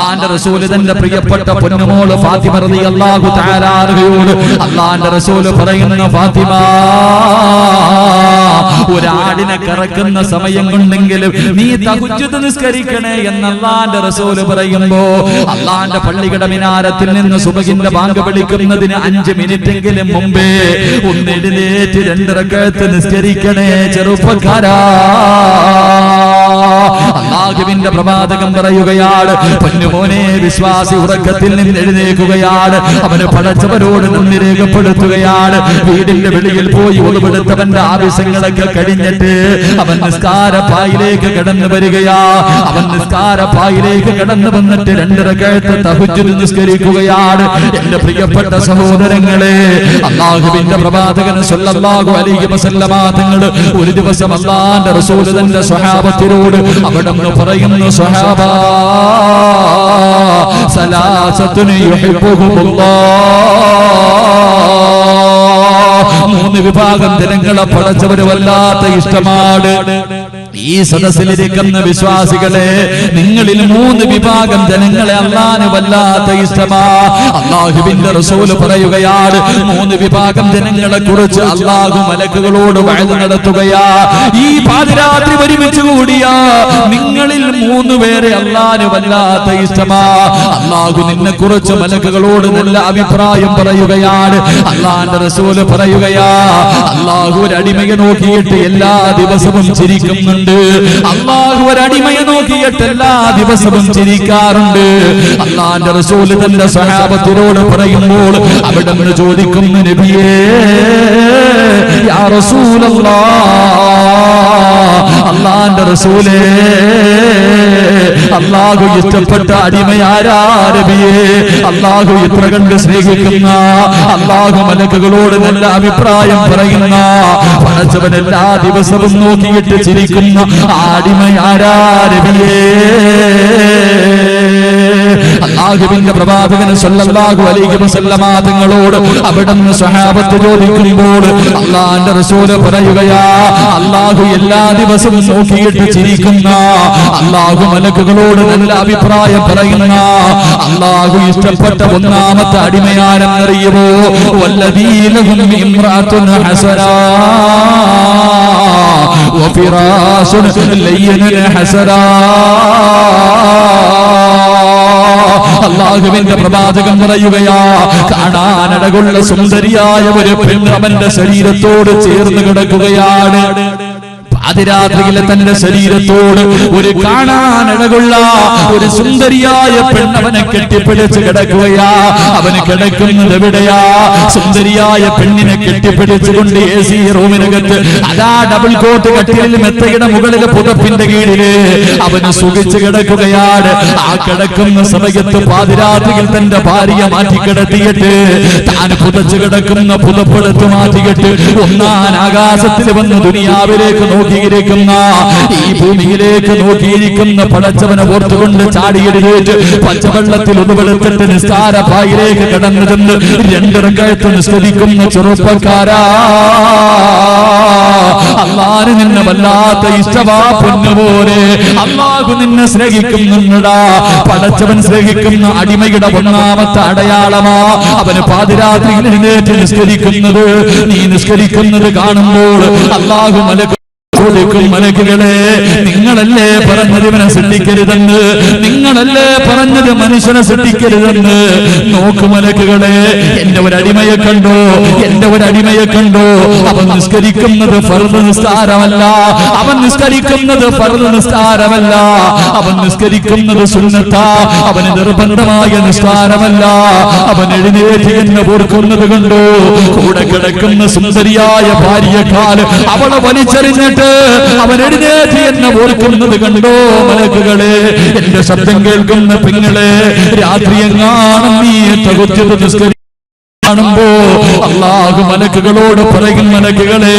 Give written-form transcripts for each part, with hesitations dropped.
അല്ലാഹുവിന്റെ റസൂൽ തന്റെ പ്രിയപ്പെട്ട പൊന്നുമോൾ ഫാത്തിമ റളിയല്ലാഹു തആല അൻഹയോട് അല്ലാഹുവിന്റെ റസൂൽ പറയുന്നു, ഫാത്തിമ, ഒരാടിനെ കറക്കുന്ന സമയം കൊണ്ടെങ്കിലും നീ തഹജ്ജുദ് നിസ്കരിക്കണേ എന്ന് അല്ലാഹുവിന്റെ റസൂൽ പറയുമ്പോ അല്ലാഹുവിന്റെ പള്ളിയുടെ മിനാരത്തിൽ നിന്ന് സുബഹിന്റെ ബാങ്ക് വിളിക്കുന്നതിന് 5 മിനിറ്റെങ്കിലും മുമ്പേ ഒന്ന് എഴുന്നേറ്റ് 2 റക്അത്ത് നിസ്കരിക്കണേ ചെറുപ്പക്കാരാ. അല്ലാഹുവിന്റെ പ്രവാചകൻ പറയുകയാണ്, പൊന്നുമോനെ വിശ്വാസി ഉറക്കത്തിൽ നിന്ന് എഴുന്നേൽക്കുകയാണ്, അവന് പടച്ചവരോട് നന്ദി രേഖപ്പെടുത്തുകയാണ്. വീടിന്റെ വെളിയിൽ പോയി ഒളിവെടുത്തവന്റെ ആവശ്യങ്ങളൊക്കെ കഴിഞ്ഞിട്ട് അവൻ നിസ്കാരപ്പായിലേക്ക് കടന്നു വരികയാ. അവൻ നിസ്കാരപ്പായിലേക്ക് കടന്നു വന്നിട്ട് 2 റക്അത്ത് തഹജ്ജുദ് നിസ്കരിക്കുകയാണ്. എന്റെ പ്രിയപ്പെട്ട സഹോദരങ്ങളെ, അല്ലാഹുവിന്റെ പ്രവാചകൻ സ്വല്ലല്ലാഹു അലൈഹി വസല്ലമ തങ്ങൾ ഒരു ദിവസം അല്ലാഹുവിന്റെ റസൂൽ തന്റെ സ്വഹാബത്തിനോട് അവിടുന്ന് പറയുന്നു, സ്വഹാബാ, സലാസത്തുൻ യുഹിബ്ബുഹുമുല്ലാഹ്, 3 വിഭാഗം ജനങ്ങളെ പടച്ചവന് വല്ലാത്ത ഇഷ്ടമാണ്. ഈ സദസ്സിലിരിക്കുന്ന വിശ്വാസികളെ, നിങ്ങളിൽ 3 വിഭാഗം ജനങ്ങളെ അല്ലാഹുവിന് വല്ലാത്ത ഇഷ്ടമാ. അല്ലാഹുവിന്റെ റസൂൽ പറയുകയാണ്, 3 വിഭാഗം ജനങ്ങളെ കുറിച്ച് അല്ലാഹു മലക്കുകളോട് വഅദ് നടത്തുകയാ. ഈ പാതിരാത്രി ഒരുമിച്ച് കൂടിയ നിങ്ങളിൽ 3 പേരെ അല്ലാഹുവിന് വല്ലാത്ത ഇഷ്ടമാ. അല്ലാഹു നിന്നെ കുറിച്ച് മലക്കുകളോട് നല്ല അഭിപ്രായം പറയുകയാണ്. അല്ലാഹുവിന്റെ റസൂൽ പറയുകയാ, അല്ലാഹു ഒരു അടിമയെ നോക്കിയിട്ട് എല്ലാ ദിവസവും ചിരിക്കുന്നുണ്ട്. അല്ലാഹു ഒരു അടിമയെ നോക്കിയിട്ട് എല്ലാ ദിവസവും ചിരിക്കാറുണ്ട്. അല്ലാഹുവിന്റെ റസൂൽ തന്റെ സ്വഹാബത്തിനോട് പറയുമ്പോൾ അവിടുന്ന് ചോദിക്കുന്നു, നബിയേ, യാ റസൂലല്ലാഹ്, അല്ലാഹുവിന്റെ റസൂലേ, അല്ലാഹു ഇഷ്ടപ്പെട്ട അടിമയാരാ നബിയേ? അല്ലാഹു ഇത്ര കണ്ട് സ്നേഹിക്കുന്ന, അല്ലാഹു മലക്കുകളോട് നല്ല അഭിപ്രായം പറയുന്ന, പടച്ചവൻ എല്ലാ ദിവസവും നോക്കിയിട്ട് ചിരിക്കുന്ന അടിമയാരാ നബിയേ? അല്ലാഹുവിന്റെ പ്രവാചകൻ സ്വല്ലല്ലാഹു അലൈഹി വസല്ലമ തങ്ങളോട് അവിടുന്ന് സ്വഹാബത്ത് ചോദിക്കുമ്പോൾ അല്ലാഹുവിന്റെ റസൂൽ പറയുകയാ, അല്ലാഹു എല്ലാ ദിവസവും നോക്കിയിട്ട് ചിരിക്കുന്ന, അല്ലാഹു മലക്കുകളോട് നല്ല അഭിപ്രായം പറയുന്ന, അല്ലാഹു ഇഷ്ടപ്പെട്ട 1ാമത്തെ അടിമയാരെന്നറിയുമോ? വല്ലദീലഹും ഇംറഅത്തുൻ ഹസനാ വഫിറാസുൻ ലയ്യനുൻ ഹസനാ. അല്ലാഹുവിന്റെ പ്രവാചകൻ പറയുകയാ, കാണാനഴകുള്ള സുന്ദരിയായ ഒരു പെണ്ണ് അവന്റെ ശരീരത്തോട് ചേർന്ന് കിടക്കുകയാണ്. പാതിരാത്രിയിലെ തന്റെ ശരീരത്തോട് ഒരു കാണാനഴകുള്ള ഒരു സുന്ദരിയായ പെണ്ണവനെ കെട്ടിപ്പിടിച്ച് കിടക്കുകയാ. അവന് കിടക്കുന്നത് എവിടെയാ? സുന്ദരിയായ പെണ്ണിനെ കെട്ടിപ്പിടിച്ചുകൊണ്ട് AC റൂമിനകത്ത് അതാ ഡബിൾ കോട്ട് കട്ടിലിൽ മെത്തയുടെ മുകളിലെ പുതപ്പിന്റെ കീഴില് അവന് സുഖിച്ച് കിടക്കുകയാണ്. ആ കിടക്കുന്ന സമയത്ത് പാതിരാത്രിയിൽ തന്റെ ഭാര്യ മാറ്റിക്കിടത്തിയിട്ട് താൻ പുതച്ചു കിടക്കുന്ന പുതപ്പെടുത്ത് മാറ്റിയിട്ട് 1ാം ആകാശത്തിൽ വന്ന് ദുനിയാവിലേക്ക് നോക്കിയിരിക്കുന്ന, ഈ ഭൂമിയിലേക്ക് നോക്കിയിരിക്കുന്ന പടച്ചവനെ ഓർത്തുകൊണ്ട് ചാടിയെടുത്ത് പച്ചവെള്ളത്തിൽ ഒന്നുവെടുത്തിട്ട് നിസ്കാരപ്പായിലേക്ക് കടന്നു ചെന്ന് 2 റക്അത്ത് നിസ്കരിക്കുന്ന ചെറുപ്പക്കാരാ, അല്ലാഹു നിന്നെ വല്ലാത്ത ഇഷ്ടമാ പൊന്നുപോലെ. അല്ലാഹു നിന്നെ സ്നേഹിക്കുന്നുണ്ടാ. പടച്ചവൻ സ്നേഹിക്കുന്ന അടിമയുടെ 1ാമത്തെ അടയാളമാ അവന് പാതിരാത്രിയിൽ എഴുന്നേറ്റ് നിസ്കരിക്കുന്നത്. നീ നിസ്കരിക്കുന്നത് കാണുമ്പോൾ അല്ലാഹു മലക്കുകളെ, നിങ്ങളല്ലേ പറഞ്ഞത് ഇവനെ സൃഷ്ടിക്കരുതെന്ന്? നിങ്ങളല്ലേ പറഞ്ഞത് മനുഷ്യനെ സൃഷ്ടിക്കരുതെന്ന്? നോക്കു മലക്കുകളെ, എന്റെ ഒരു അടിമയെ കണ്ടോ? എന്റെ ഒരു അടിമയെ കണ്ടോ? അവൻ നിസ്കരിക്കുന്നത് ഫർദ് നിസ്കാരമല്ല. അവൻ നിസ്കരിക്കുന്നത് ഫർദ് നിസ്കാരമല്ല. അവൻ നിസ്കരിക്കുന്നത് സുന്നത്താ. അവന് നിർബന്ധമായ നിസ്കാരമല്ല. അവൻ എഴുന്നേറ്റ് എന്നെ ഓർക്കുന്നത് കണ്ടോ? കൂടെ കിടക്കുന്ന സുന്ദരിയായ ഭാര്യയെക്കാൾ അവളെ വലിച്ചെറിഞ്ഞിട്ട് അവൻ എഴുന്നേറ്റ് എന്നെ ഓർക്കുന്നത് കണ്ടോ? മലക്കുകളെ, എന്റെ ശബ്ദം കേൾക്കുന്ന പെങ്ങളെ, രാത്രി എങ്ങാനും നീ തഹജ്ജുദ് നിസ്കരിക്കാൻ കാണുമ്പോ അല്ലാഹു മലക്കുകളോട് പറയും, മലക്കുകളെ,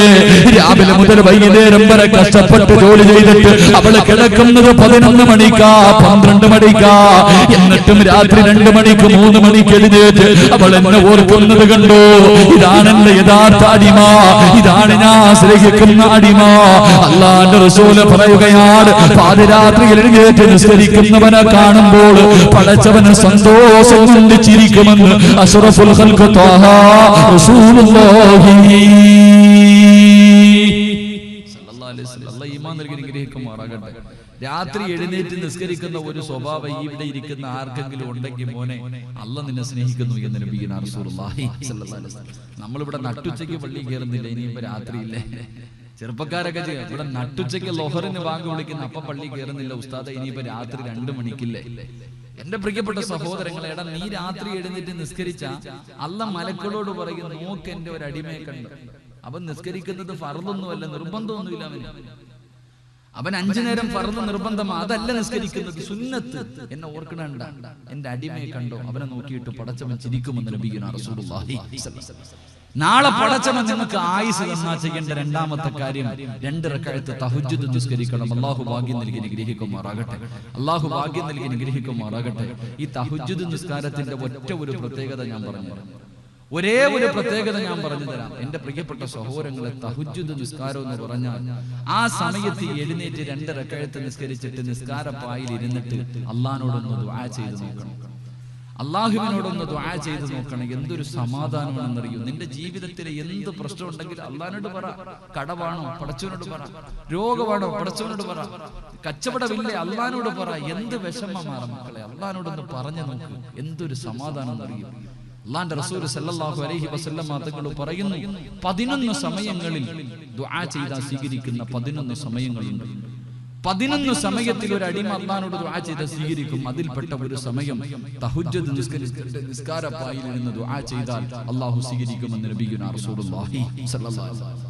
രാവിലെ മുതൽ വൈകുന്നേരം വരെ കഷ്ടപ്പെട്ട് ജോലി ചെയ്തിട്ട് അവള് കിടക്കുന്നത് 11 മണിക്കാ 12 മണിക്കാ, എന്നിട്ടും രാത്രി 2 മണിക്ക് 3 മണിക്ക് എഴുന്നേറ്റ് അവൾ എന്നെ ഓർക്കുന്നത് കണ്ടോ? ഇതാണ് എന്റെ യഥാർത്ഥ അടിമ, ഇതാണ് ഞാൻ സ്നേഹിക്കുന്ന അടിമ. അല്ലാഹുവിന്റെ റസൂല് പറയുകയാണ്, പാതിരാത്രിയിൽ എഴുന്നേറ്റ് നിസ്കരിക്കുന്നവനെ കാണുമ്പോൾ പടച്ചവന് സന്തോഷം കൊണ്ട് ചിരിക്കുമെന്ന് അഷ്റഫുൽ ഖൽഖ് ത്വാഹ റസൂലുള്ളാഹി സല്ലല്ലാഹു അലൈഹി വസല്ലം. അല്ലാഹു ഈമാൻ നൽകി അനുഗ്രഹിക്കുമാറാകട്ടെ. രാത്രി എഴുന്നേറ്റ് നിസ്കരിക്കുന്ന ഒരു സ്വഭാവം ഇവിടെ ഇരിക്കുന്ന ആർക്കെങ്കിലും ഉണ്ടെങ്കിൽ മോനെ, അല്ലാഹ് നിന്നെ സ്നേഹിക്കുന്നു എന്ന് നബിയുനാ റസൂലുള്ളാഹി സ്വല്ലല്ലാഹു അലൈഹി വസല്ലം. നമ്മളിവിടെ നട്ടുച്ചയ്ക്ക് പള്ളി കയറുന്നില്ല, ഇനിയിപ്പോ രാത്രിയില്ലേ? ചെറുപ്പക്കാരൊക്കെ ചെയ്യും, ഇവിടെ നട്ടുച്ചയ്ക്ക് ലോഹറിന് വാങ്ങി വിളിക്കുന്ന അപ്പം പള്ളി കയറുന്നില്ല ഉസ്താദ, ഇനിയിപ്പോ രാത്രി 2 മണിക്കില്ലേ? എന്റെ പ്രിയപ്പെട്ട സഹോദരങ്ങളെ, എടാ നീ രാത്രി എഴുന്നേറ്റ് നിസ്കരിച്ച അല്ലാഹ് മലക്കളോട് പറയും, നോക്ക് എന്റെ ഒരു അടിമയെ കണ്ടു. അവൻ നിസ്കരിക്കുന്നത് ഫർളൊന്നുമല്ല, നിർബന്ധമൊന്നുമില്ല. അവൻ 5 നേരം ഫർള് നിർബന്ധമാ, അതല്ല നിസ്കരിക്കുന്നത്, സുന്നത്ത്. എന്നെ ഓർക്കണണ്ട, എന്റെ അടിമയെ കണ്ടോ? അവനെ നോക്കിയിട്ട് പടച്ചവൻ ചിരിക്കുമെന്ന് നബിയുനാ റസൂലുള്ളാഹി സ്വല്ലല്ലാഹു അലൈഹി വസല്ലം. നാളെ പടച്ചവൻ നിങ്ങൾക്ക് ആയുസ് തന്നാ ചെയ്യേണ്ട രണ്ടാമത്തെ കാര്യം 2 റക്അത്ത് തഹജ്ജുദ് നിസ്കരിക്കണം. അല്ലാഹു ഭാഗ്യം നൽകി അനുഗ്രഹിക്കുമാറാകട്ടെ. അല്ലാഹു ഭാഗ്യം നൽകി അനുഗ്രഹിക്കുമാറാകട്ടെ. ഈ തഹജ്ജുദ് നിസ്കാരത്തിന്റെ ഒറ്റ ഒരു പ്രത്യേകത ഞാൻ പറഞ്ഞു, ഒരേ ഒരു പ്രത്യേകത ഞാൻ പറഞ്ഞു തരാം. എന്റെ പ്രിയപ്പെട്ട സഹോദരങ്ങളെ, തഹജ്ജുദ് നിസ്കാരം എന്ന് പറഞ്ഞാൽ ആ സമയത്ത് എഴുന്നേറ്റ് 2 റക്അത്ത് നിസ്കരിച്ചിട്ട് നിസ്കാരപ്പായിൽ ഇരുന്നിട്ട് അള്ളാഹിനോടൊന്ന് ദുആ ചെയ്ത് നോക്കണം. അള്ളാഹുവിനോടൊന്ന് ദുആ ചെയ്ത് നോക്കണം. എന്തൊരു സമാധാനമാണെന്നറിയൂ. നിന്റെ ജീവിതത്തിലെ എന്ത് പ്രശ്നം ഉണ്ടെങ്കിലും അള്ളാഹിനോട് പറ. കടവാണോ? പടച്ചവനോട് പറ. രോഗമാണോ? പടച്ചവനോട് പറ. കച്ചവടമില്ലേ? അള്ളാഹിനോട് പറ. എന്ത് വിഷമമാണ് മക്കളെ, അള്ളാഹിനോടൊന്ന് പറഞ്ഞു നോക്ക്. എന്തൊരു സമാധാനം എന്നറിയൂ. അല്ലാഹുവിന്റെ റസൂൽ സല്ലല്ലാഹു അലൈഹി വസല്ലം തങ്ങൾ പറയുന്നു, 11 സമയങ്ങളിൽ ദുആ ചെയ്താൽ സ്വീകരിക്കുന്ന 11 സമയങ്ങളുണ്ട്. 11 സമയത്തിൽ ഒരു അടിമ അല്ലാഹുവിനോട് ദുആ ചെയ്താൽ സ്വീകരിക്കും. അതിൽപ്പെട്ട ഒരു സമയം തഹജ്ജുദ് നിസ്കാരപ്പായിൽ നിന്ന് ദുആ ചെയ്താൽ അല്ലാഹു സ്വീകരിക്കുമെന്ന് നബിയുനാ റസൂലുള്ളാഹി സ്വല്ലല്ലാഹു അലൈഹി വസല്ലം.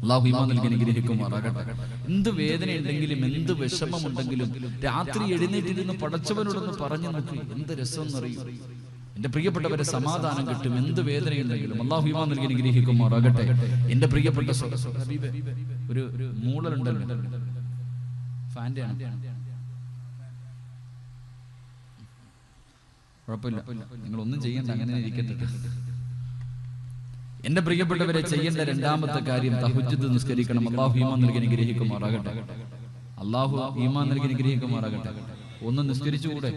അല്ലാഹു ഈമാൻ നൽകി അനുഗ്രഹിക്കുമാറാകട്ടെ. എന്ത് വേദനയുണ്ടെങ്കിലും എന്ത് വിഷമമുണ്ടെങ്കിലും രാത്രി എഴുന്നേറ്റിരുന്ന് പടച്ചവനോടൊന്ന് പറഞ്ഞു നോക്കി. എന്ത് രസം എന്നറിയും. എന്റെ പ്രിയപ്പെട്ടവരെ, സമാധാനം കിട്ടും. എന്ത് വേദനയുണ്ടെങ്കിലും അല്ലാഹു ഈമാൻ നൽകി അനുഗ്രഹിക്കുമാറാകട്ടെ. എന്റെ പ്രിയപ്പെട്ട ഒരു മൂളലുണ്ടല്ലോ, ഫാൻ്റെ ആണ്, കുഴപ്പമില്ല, നിങ്ങളൊന്നും ചെയ്യണ്ട, അങ്ങനെ ഇരിക്കട്ടെ. എന്റെ പ്രിയപ്പെട്ടവരെ, ചെയ്യേണ്ട രണ്ടാമത്തെ കാര്യം തഹജ്ജുദ് നിസ്കരിക്കണം. അല്ലാഹു ഈമാൻ നൽകി അനുഗ്രഹിക്കുമാറാകട്ടെ. അല്ലാഹു ഈമാൻ നൽകി അനുഗ്രഹിക്കുമാറാകട്ടെ. ഒന്ന് നിസ്കരിച്ചുകൂടെ?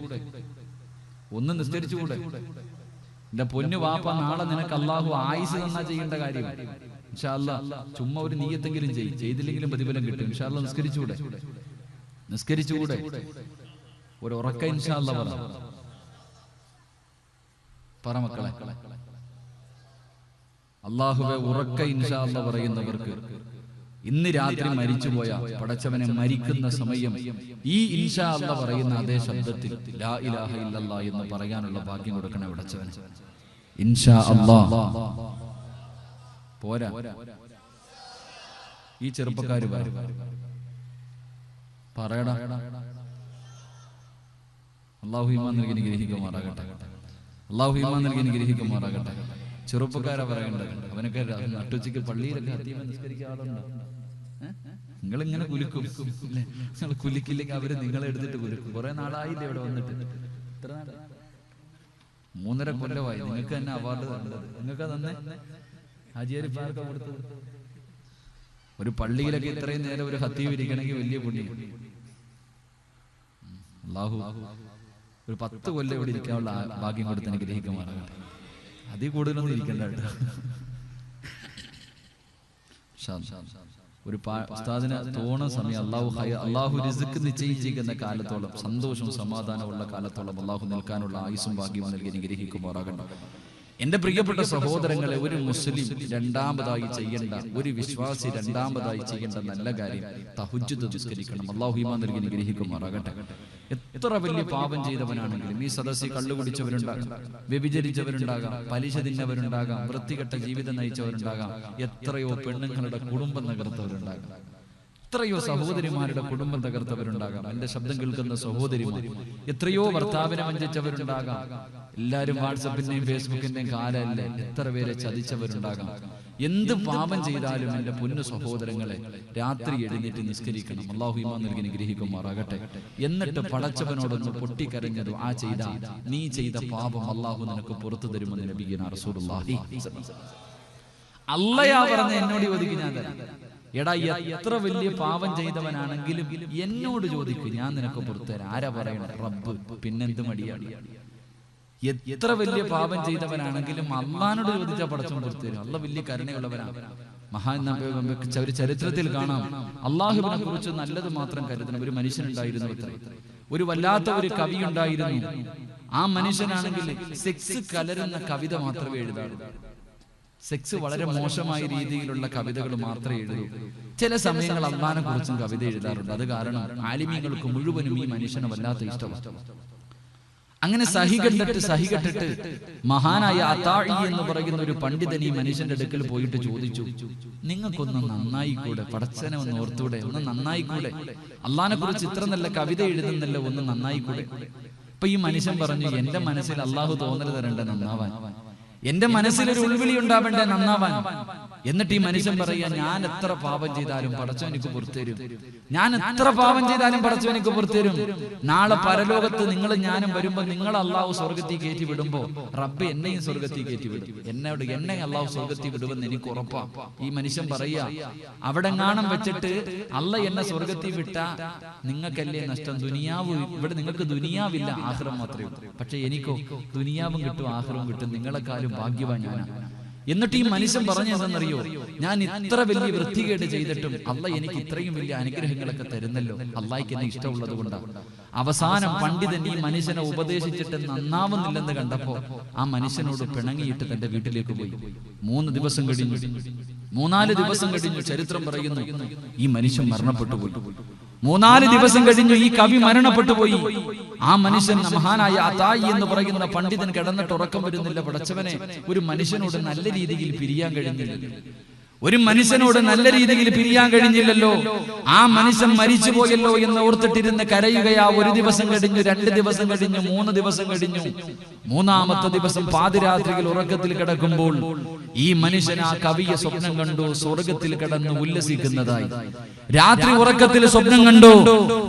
ഒന്ന് നിസ്കരിച്ചുകൂടെ? എന്റെ പൊന്നു വാപ്പ, നാളെ നിനക്ക് അല്ലാഹു ആയുസ് തന്നാ ചെയ്യേണ്ട കാര്യം. ഇൻഷാ അല്ലാഹ് ചുമ്മാ ഒരു നിയ്യത്തെങ്കിലും ചെയ്തില്ലെങ്കിലും പ്രതിഫലം കിട്ടും. ഇൻഷാ അല്ലാഹ് നിസ്കരിച്ചുകൂടെ? നിസ്കരിച്ചുകൂടെ? ഒരു ഉറക്ക ഇൻഷാ അല്ലാഹ് പറ മക്കളെ. അല്ലാഹുവേ, ഉറക്ക ഇൻഷാ അല്ലാഹ് പറയുന്നവർക്ക് ഇന്ന് രാത്രി മരിച്ചുപോയ പടച്ചവനെ മരിക്കുന്ന സമയം ഈ ഇൻഷാ അല്ലാഹ് പറയുന്ന അതേ ശബ്ദത്തിൽ ലാ ഇലാഹ ഇല്ലല്ലാഹ് എന്ന് പറയാനുള്ള ഭാഗ്യം കൊടുക്കണേ പടച്ചവനെ. ഇൻഷാ അല്ലാഹ്. പോരാ, ഈ ചെറുപ്പക്കാര് പറയടാ. അല്ലാഹു ഈമാൻ നൽകി അനുഗ്രഹിക്കുമാറാകട്ടെ. അല്ലാഹു ഈമാൻ നൽകി അനുഗ്രഹിക്കുമാറാകട്ടെ. ചെറുപ്പക്കാരാ പറയേണ്ടത്. അവനൊക്കെ നട്ടുച്ചയ്ക്ക് പള്ളിയിലൊക്കെ നിസ്കരിക്കാറുണ്ടോ? നിങ്ങൾ ഇങ്ങനെ കുലുക്കും. നിങ്ങൾ കുലിക്കില്ലെങ്കിൽ അവര് നിങ്ങളെ എടുത്തിട്ട് കുലുക്കും. കുറെ നാളായില്ലേ ഇവിടെ വന്നിട്ട്? 3.5 കൊല്ലമായി. നിങ്ങൾക്ക് തന്നെ അവാർഡ് തന്നത്. നിങ്ങൾക്ക് തന്നെ ഹാജിയാരി പാർക്ക് കൊടുത്തത്. ഒരു പള്ളിയിലൊക്കെ ഇത്രയും നേരം ഒരു ഹത്തീവ് ഇരിക്കണമെങ്കിൽ വലിയ പുണ്യം. അല്ലാഹു ഒരു 10 കൊല്ലം ഇവിടെ ഇരിക്കാനുള്ള ഭാഗ്യം കൊടുത്ത് അനുഗ്രഹിക്കുമാറാകട്ടെ. അതിൽ കൂടുതലൊന്നും ഇരിക്കണ്ട കേട്ടോ. ഒരു ഉസ്താദിന് തോന്നുന്ന സമയം അല്ലാഹു റിസ്ക് നിശ്ചയിച്ചിരിക്കുന്ന കാലത്തോളം, സന്തോഷവും സമാധാനമുള്ള കാലത്തോളം അല്ലാഹു നിൽക്കാനുള്ള ആയുസ്സും ഭാഗ്യവും നൽകി അനുഗ്രഹിക്കുമാറാകട്ടെ. എന്റെ പ്രിയപ്പെട്ട സഹോദരങ്ങളെ, ഒരു മുസ്ലിം രണ്ടാമതായി ചെയ്യേണ്ട, ഒരു വിശ്വാസി രണ്ടാമതായി ചെയ്യേണ്ട നല്ല കാര്യം തഹജ്ജുദ് നിസ്കരിക്കണം. അല്ലാഹു ഈമാൻ നൽകി അനുഗ്രഹിക്കുമാറാകട്ടെ. എത്ര വലിയ പാപം ചെയ്തവനാണെങ്കിലും, ഈ സദസ്സിൽ കള്ളുകുടിച്ചവരുണ്ടാകാം, വ്യഭിചരിച്ചവരുണ്ടാകാം, പലിശ തിന്നവരുണ്ടാകാം, വൃത്തികെട്ട ജീവിതം നയിച്ചവരുണ്ടാകാം, എത്രയോ പെണ്ണുങ്ങളുടെ കുടുംബം നകർത്തവരുണ്ടാകാം, എത്രയോ സഹോദരിമാരുടെ കുടുംബം തകർത്തവരുണ്ടാകാം. എന്റെ ശബ്ദം കേൾക്കുന്ന സഹോദരിമാർ എത്രയോ ഭർത്താവിനെ വഞ്ചിച്ചവരുണ്ടാകാം. എല്ലാവരും വാട്സപ്പിന്റെയും ഫേസ്ബുക്കിന്റെയും കാലല്ലേ, എത്ര പേരെ ചതിച്ചവരുണ്ടാകാം. എന്ത് പാപം ചെയ്താലും എന്റെ പൊന്നു സഹോദരങ്ങളെ, രാത്രി എഴുന്നേറ്റ് നിസ്കരിക്കണം. അല്ലാഹു ഈമാൻ നൽകി അനുഗ്രഹിക്കുമാറാകട്ടെ. എന്നിട്ട് പടച്ചവനോടൊന്ന് പൊട്ടിക്കരഞ്ഞത് ആ ചെയ്ത നീ ചെയ്ത പാപം അല്ലാഹു നിനക്ക് പുറത്തു തരുമെന്ന് നബിയുനാ റസൂലുള്ളാഹി. അള്ളയാ പറഞ്ഞ എന്നോട് ചോദിക്കും, ഞാൻ തരാം. എടാ, എത്ര വലിയ പാപം ചെയ്തവനാണെങ്കിലും എന്നോട് ചോദിക്കും, ഞാൻ നിനക്ക് പുറത്തു തരാം. ആരാ പറയണ? റബ്ബ്. പിന്നെന്ത് മടിയാണ്? എത്ര വലിയ പാപം ചെയ്തവനാണെങ്കിലും അള്ളാനോട് ചോദിച്ചാൽ പടച്ചവൻ പുറത്തു തരും. അള്ള വലിയ കരുണയുള്ളവനാണ്. ഒരു ചരിത്രത്തിൽ കാണാം, അള്ളാഹുവിനെ കുറിച്ച് നല്ലത് മാത്രം കരുതുന്ന ഒരു മനുഷ്യനുണ്ടായിരുന്നു. ഒരു വല്ലാത്ത ഒരു കവി ഉണ്ടായിരുന്നു. ആ മനുഷ്യനാണെങ്കിൽ സെക്സ് കലരുന്ന കവിത മാത്രമേ എഴുതാറുള്ളൂ. സെക്സ് വളരെ മോശമായ രീതിയിലുള്ള കവിതകൾ മാത്രമേ എഴുതൂ. ചില സമയങ്ങൾ അള്ളാനെ കുറിച്ചും കവിത എഴുതാറുണ്ട്. അത് കാരണം ആലിമീങ്ങൾക്ക് മുഴുവനും ഈ മനുഷ്യനെ വല്ലാത്ത ഇഷ്ടമാണ്. അങ്ങനെ സഹികെട്ടിട്ട് മഹാനായ അതാഇ എന്ന് പറയുന്ന ഒരു പണ്ഡിതൻ ഈ മനുഷ്യന്റെ അടുക്കൽ പോയിട്ട് ചോദിച്ചു, നിങ്ങൾക്കൊന്ന് നന്നായിക്കൂടെ? പടച്ചനെ ഒന്ന് ഓർത്തൂടെ? ഒന്ന് നന്നായിക്കൂടെ? അള്ളാനെ കുറിച്ച് ഇത്ര നല്ല കവിത എഴുതുന്നല്ലോ, ഒന്ന് നന്നായിക്കൂടെ? അപ്പൊ ഈ മനുഷ്യൻ പറഞ്ഞു, എന്റെ മനസ്സിൽ അള്ളാഹു തോന്നൽ തരണ്ട നന്നാവാൻ, എന്റെ മനസ്സിലൊരു ഉൾവിളി ഉണ്ടാവേണ്ട നന്നാവാൻ. എന്നിട്ട് ഈ മനുഷ്യൻ പറയാ, ഞാൻ എത്ര പാപം ചെയ്താലും പടച്ചവൻ എനിക്ക് പുറത്തു തരും. ഞാൻ എത്ര പാപം ചെയ്താലും പടച്ചവൻ എനിക്ക് പുറത്തു തരും. നാളെ പരലോകത്ത് നിങ്ങൾ ഞാനും വരുമ്പോ നിങ്ങൾ അള്ളാഹു സ്വർഗത്തിൽ കയറ്റി വിടുമ്പോ റബ്ബ് എന്നെയും സ്വർഗത്തിൽ കയറ്റി വിടും. എന്നെ അള്ളാഹു സ്വർഗത്തിൽ വിടുമെന്ന് എനിക്ക് ഉറപ്പാ. ഈ മനുഷ്യൻ പറയാ, അവിടെ കാണാൻ വെച്ചിട്ട് അല്ല എന്നെ സ്വർഗത്തിൽ വിട്ട നിങ്ങൾക്കല്ലേ നഷ്ടം? ദുനിയാവ് ഇവിടെ നിങ്ങൾക്ക് ദുനിയാവില്ല, ആഖിറം മാത്രമേ ഉള്ളൂ. പക്ഷെ എനിക്കോ ദുനിയാവും കിട്ടും ആഖിറവും കിട്ടും. നിങ്ങളെക്കാളും ഭാഗ്യവാൻ ഞാനാണ്. എന്നിട്ട് ഈ മനുഷ്യൻ പറഞ്ഞതെന്നറിയോ, ഞാൻ ഇത്ര വലിയ വൃത്തികേട് ചെയ്തിട്ടും അല്ല എനിക്ക് ഇത്രയും വലിയ അനുഗ്രഹങ്ങളൊക്കെ തരുന്നല്ലോ, അള്ളാഹിക്ക് എന്നെ ഇഷ്ടമുള്ളത് കൊണ്ടാണ്. അവസാനം പണ്ഡിതൻ ഈ മനുഷ്യനെ ഉപദേശിച്ചിട്ട് നന്നാവുന്നില്ലെന്ന് കണ്ടപ്പോ ആ മനുഷ്യനോട് പിണങ്ങിയിട്ട് തന്റെ വീട്ടിലേക്ക് പോയി. 3 ദിവസം കഴിഞ്ഞു, 3-4 ദിവസം കഴിഞ്ഞു. ചരിത്രം പറയുന്നു ഈ മനുഷ്യൻ മരണപ്പെട്ടു പോയി. 3-4 ദിവസം കഴിഞ്ഞു ഈ കവി മരണപ്പെട്ടു പോയി. ആ മനുഷ്യൻ മഹാനായ അതാഇ എന്ന് പറയുന്ന പണ്ഡിതൻ കിടന്നിട്ട് ഉറക്കം വരുന്നില്ല. പടച്ചവനെ, ഒരു മനുഷ്യനോട് നല്ല രീതിയിൽ പിരിയാൻ കഴിഞ്ഞില്ലല്ലോ, ഒരു മനുഷ്യനോട് നല്ല രീതിയിൽ പിരിയാൻ കഴിഞ്ഞില്ലല്ലോ. ആ മനുഷ്യൻ മരിച്ചു പോയല്ലോ എന്ന് ഓർത്തിട്ടിരുന്ന് കരയുകയാ. 1 ദിവസം കഴിഞ്ഞു, 2 ദിവസം കഴിഞ്ഞു, 3 ദിവസം കഴിഞ്ഞു. 3-ാമത്തെ ദിവസം പാതിരാത്രിയിൽ ഉറക്കത്തിൽ കിടക്കുമ്പോൾ ഈ മനുഷ്യൻ ആ കവിയെ സ്വപ്നം കണ്ടു, സ്വർഗത്തിൽ കിടന്ന് ഉല്ലസിക്കുന്നതായി. രാത്രി ഉറക്കത്തിൽ സ്വപ്നം കണ്ടു,